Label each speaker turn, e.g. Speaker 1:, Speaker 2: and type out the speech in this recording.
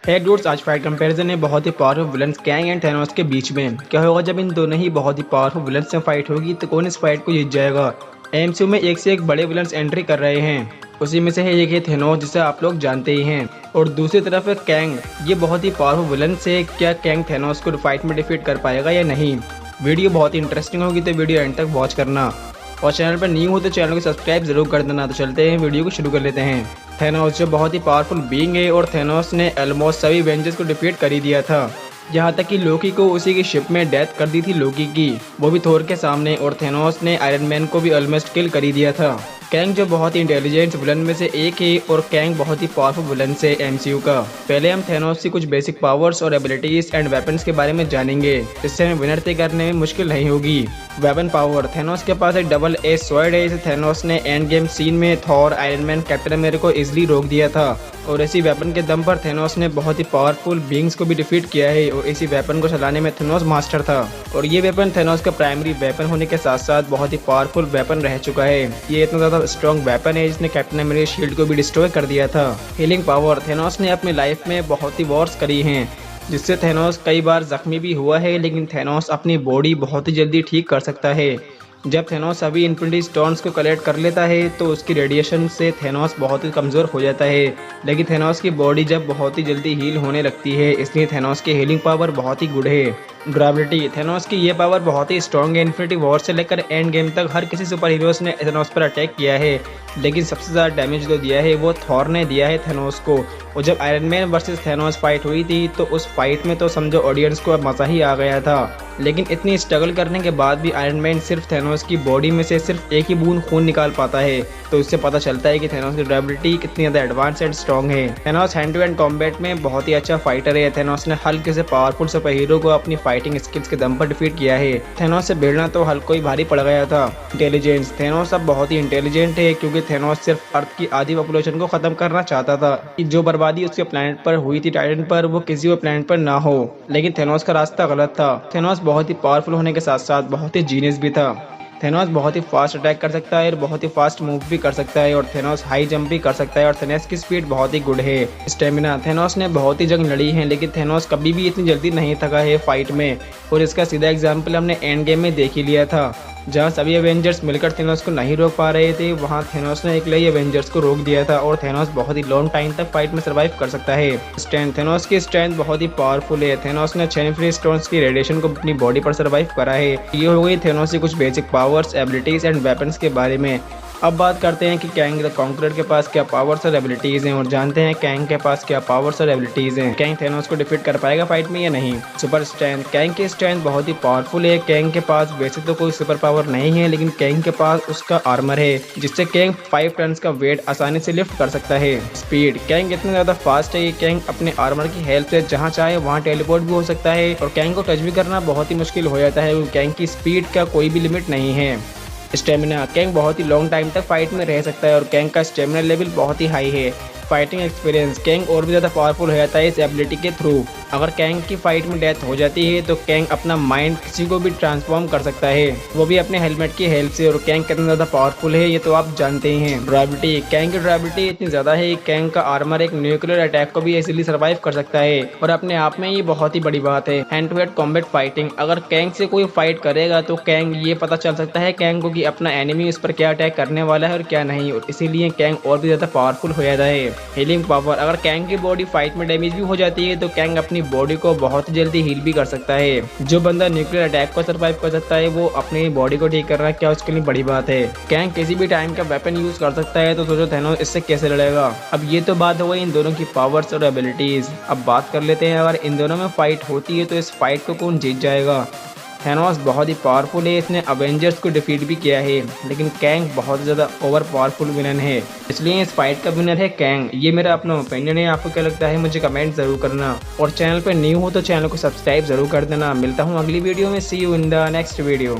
Speaker 1: है डूड्स, आज fight comparison है बहुत ही powerful villains Kang and Thanos के बीच में। क्या होगा जब इन दोनों ही बहुत ही पावरफुल विलन्स से फाइट होगी, तो कौन इस फाइट को जीत जाएगा। एमसीयू में एक से एक बड़े विलन्स एंट्री कर रहे हैं। उसी में से है एक है थैनोस, जिसे आप लोग जानते ही हैं, और दूसरी तरफ है कैंग। ये बहुत ही पावरफुल विलन से क्या कैंग थैनोस को फाइट में डिफीट कर पाएगा या नहीं। वीडियो बहुत ही इंटरेस्टिंग होगी, तो वीडियो एंड तक वॉच करना। और चैनल पर न्यू हो तो चैनल को सब्सक्राइब जरूर कर देना। तो चलते हैं, वीडियो को शुरू कर लेते हैं। थैनोस जो बहुत ही पावरफुल बीइंग है, और थैनोस ने ऑलमोस्ट सभी एवेंजर्स को डिफीट कर ही दिया था। यहाँ तक कि लोकी को उसी की शिप में डेथ कर दी थी लोकी की, वो भी थोर के सामने। और थैनोस ने आयरन मैन को भी ऑलमोस्ट किल कर ही दिया था। कैंग जो बहुत ही इंटेलिजेंट विलन में से एक है, और कैंग बहुत ही पावरफुल विलन से एमसीयू का। पहले हम थैनोस की कुछ बेसिक पावर्स और एबिलिटीज एंड वेपन्स के बारे में जानेंगे, जिससे हमें विनर तय करने में मुश्किल नहीं होगी। वेपन पावर, थैनोस के पास एक डबल एज स्वॉर्ड है। इसे थैनोस ने एंड गेम सीन में Thor, iron man, captain America को इजिली रोक दिया था। और इसी वेपन के दम पर थैनोस ने बहुत ही पावरफुल बीइंग्स को भी डिफीट किया है, और इसी वेपन को चलाने में थैनोस मास्टर था। और ये वेपन थैनोस का प्राइमरी वेपन होने के साथ साथ बहुत ही पावरफुल वेपन रह चुका है। ये इतना ज्यादा स्ट्रॉन्ग वेपन है, जिसने कैप्टन अमेरिका शील्ड को भी डिस्ट्रॉय कर दिया था। हीलिंग पावर, थैनोस ने अपनी लाइफ में बहुत ही वॉर्स करी हैं, जिससे थैनोस कई बार जख्मी भी हुआ है, लेकिन थैनोस अपनी बॉडी बहुत ही जल्दी ठीक कर सकता है। जब थैनोस सभी इन्फिनिटी स्टोन्स को कलेक्ट कर लेता है, तो उसकी रेडिएशन से थैनोस बहुत ही कमज़ोर हो जाता है। लेकिन थैनोस की बॉडी जब बहुत ही जल्दी हील होने लगती है, इसलिए थैनोस की हीलिंग पावर बहुत ही गुड है। ड्यूरेबिलिटी, थैनोस की ये पावर बहुत ही स्ट्रॉन्ग है। इन्फिनिटी वॉर से लेकर एंड गेम तक हर किसी सुपर हीरोज ने थैनोस पर अटैक किया है, लेकिन सबसे ज़्यादा डैमेज जो दिया है वो थॉर ने दिया है थैनोस को। और जब iron man versus Thanos fight हुई थी, तो उस फाइट में तो समझो ऑडियंस को मज़ा ही आ गया था। लेकिन इतनी स्ट्रगल करने के बाद भी आयरन मैन सिर्फ थैनोस की बॉडी में से सिर्फ एक ही बूंद खून निकाल पाता है, तो इससे पता चलता है कि थैनोस की ड्यूरेबिलिटी कितनी ज़्यादा एडवांस एंड स्ट्रॉन्ग है। Thanos hand to hand combat में बहुत ही अच्छा फाइटर है। थैनोस ने हल्क से पावरफुल सुपर हीरो को अपनी फाइटिंग स्किल्स के दम पर डिफीट किया है। थैनोस से भिड़ना तो हल्क को ही भारी पड़ गया था। इंटेलिजेंस, थैनोस अब बहुत ही इंटेलिजेंट है, क्योंकि थैनोस सिर्फ अर्थ की आधी पॉपुलेशन को खत्म करना चाहता था कि जो बर्बादी उसके प्लेनेट पर हुई थी टाइटन पर, वो किसी और प्लेनेट पर ना हो। लेकिन थैनोस का रास्ता गलत था। थैनोस बहुत ही पावरफुल होने के साथ साथ बहुत ही जीनियस भी था। थैनोस बहुत ही फास्ट अटैक कर सकता है और बहुत ही फास्ट मूव भी कर सकता है, और थैनोस हाई जंप भी कर सकता है, और थैनोस की स्पीड बहुत ही गुड है। स्टेमिना, थैनोस ने बहुत ही जंग लड़ी है, लेकिन थैनोस कभी भी इतनी जल्दी नहीं थका है फाइट में। और इसका सीधा एग्जाम्पल हमने एंड गेम में देख ही लिया था। जहाँ सभी एवेंजर्स मिलकर थैनोस को नहीं रोक पा रहे थे, वहाँ थैनोस ने अकेले ही एवेंजर्स को रोक दिया था, और थैनोस बहुत ही लॉन्ग टाइम तक फाइट में सर्वाइव कर सकता है। स्ट्रेंथ, थैनोस की स्ट्रेंथ बहुत ही पावरफुल है। थैनोस ने 6 इन्फिनिटी स्टोन्स की रेडिएशन को अपनी बॉडी पर सर्वाइव करा है। ये हो गई थैनोस की कुछ basic powers, abilities and weapons के बारे में। अब बात करते हैं कि कैंग द कॉन्करर के पास क्या पावर्स और एबिलिटीज हैं, और जानते हैं कैंग के पास क्या पावर्स और एबिलिटीज हैं। कैंग थैनोस को डिफीट कर पाएगा फाइट में या नहीं। सुपर स्ट्रेंथ, कैंग की स्ट्रेंथ बहुत ही पावरफुल है। कैंग के पास वैसे तो कोई सुपर पावर नहीं है, लेकिन कैंग के पास उसका आर्मर है, जिससे कैंग 5 टन का वेट आसानी से लिफ्ट कर सकता है। स्पीड, कैंग इतना ज्यादा फास्ट है कि कैंग अपने आर्मर की हेल्प से जहाँ चाहे वहाँ टेलीपोर्ट भी हो सकता है, और कैंग को टच भी करना बहुत ही मुश्किल हो जाता है, क्योंकि कैंग की स्पीड का कोई भी लिमिट नहीं है। स्टेमिना, कैंग बहुत ही लॉन्ग टाइम तक फाइट में रह सकता है, और कैंग का स्टेमिना लेवल बहुत ही हाई है। फाइटिंग एक्सपीरियंस, कैंग और भी ज़्यादा पावरफुल हो जाता है इस एबिलिटी के थ्रू। अगर कैंग की फाइट में डेथ हो जाती है, तो कैंग अपना माइंड किसी को भी ट्रांसफॉर्म कर सकता है, वो भी अपने हेलमेट की हेल्प से। और कैंग कितना ज़्यादा पावरफुल है ये तो आप जानते ही हैं। ड्यूरेबिलिटी, कैंग की ड्यूरेबिलिटी इतनी ज़्यादा है, कैंग का आर्मर एक न्यूक्लियर अटैक को भी इजीली सर्वाइव कर सकता है, और अपने आप में ये बहुत ही बड़ी बात है। Hand to hand combat fighting, अगर कैंग से कोई फाइट करेगा, तो कैंग ये पता चल सकता है कैंग को कि अपना एनिमी उस पर क्या अटैक करने वाला है और क्या नहीं, और इसीलिए कैंग और भी ज़्यादा पावरफुल हो जाता है। हीलिंग पावर, अगर कैंग की बॉडी फाइट में डैमेज भी हो जाती है, तो कैंग अपनी बॉडी को बहुत जल्दी हील भी कर सकता है। जो बंदा न्यूक्लियर अटैक को सर्वाइव कर सकता है, वो अपनी बॉडी को ठीक करना क्या उसके लिए बड़ी बात है। कैंग किसी भी टाइम का वेपन यूज कर सकता है, तो सोचो थैनोस इससे कैसे लड़ेगा। अब ये तो बात हो गई इन दोनों की पावर्स और एबिलिटीज। अब बात कर लेते हैं, अगर इन दोनों में फाइट होती है, तो इस फाइट को कौन जीत जाएगा। थैनोस बहुत ही पावरफुल है, इसने अवेंजर्स को डिफीट भी किया है, लेकिन कैंग बहुत ज़्यादा ओवर पावरफुल विलन है, इसलिए इस फाइट का विनर है कैंग। ये मेरा अपना ओपिनियन है, आपको क्या लगता है मुझे कमेंट जरूर करना, और चैनल पर न्यू हो तो चैनल को सब्सक्राइब जरूर कर देना। मिलता हूँ अगली वीडियो में, see you in the next video.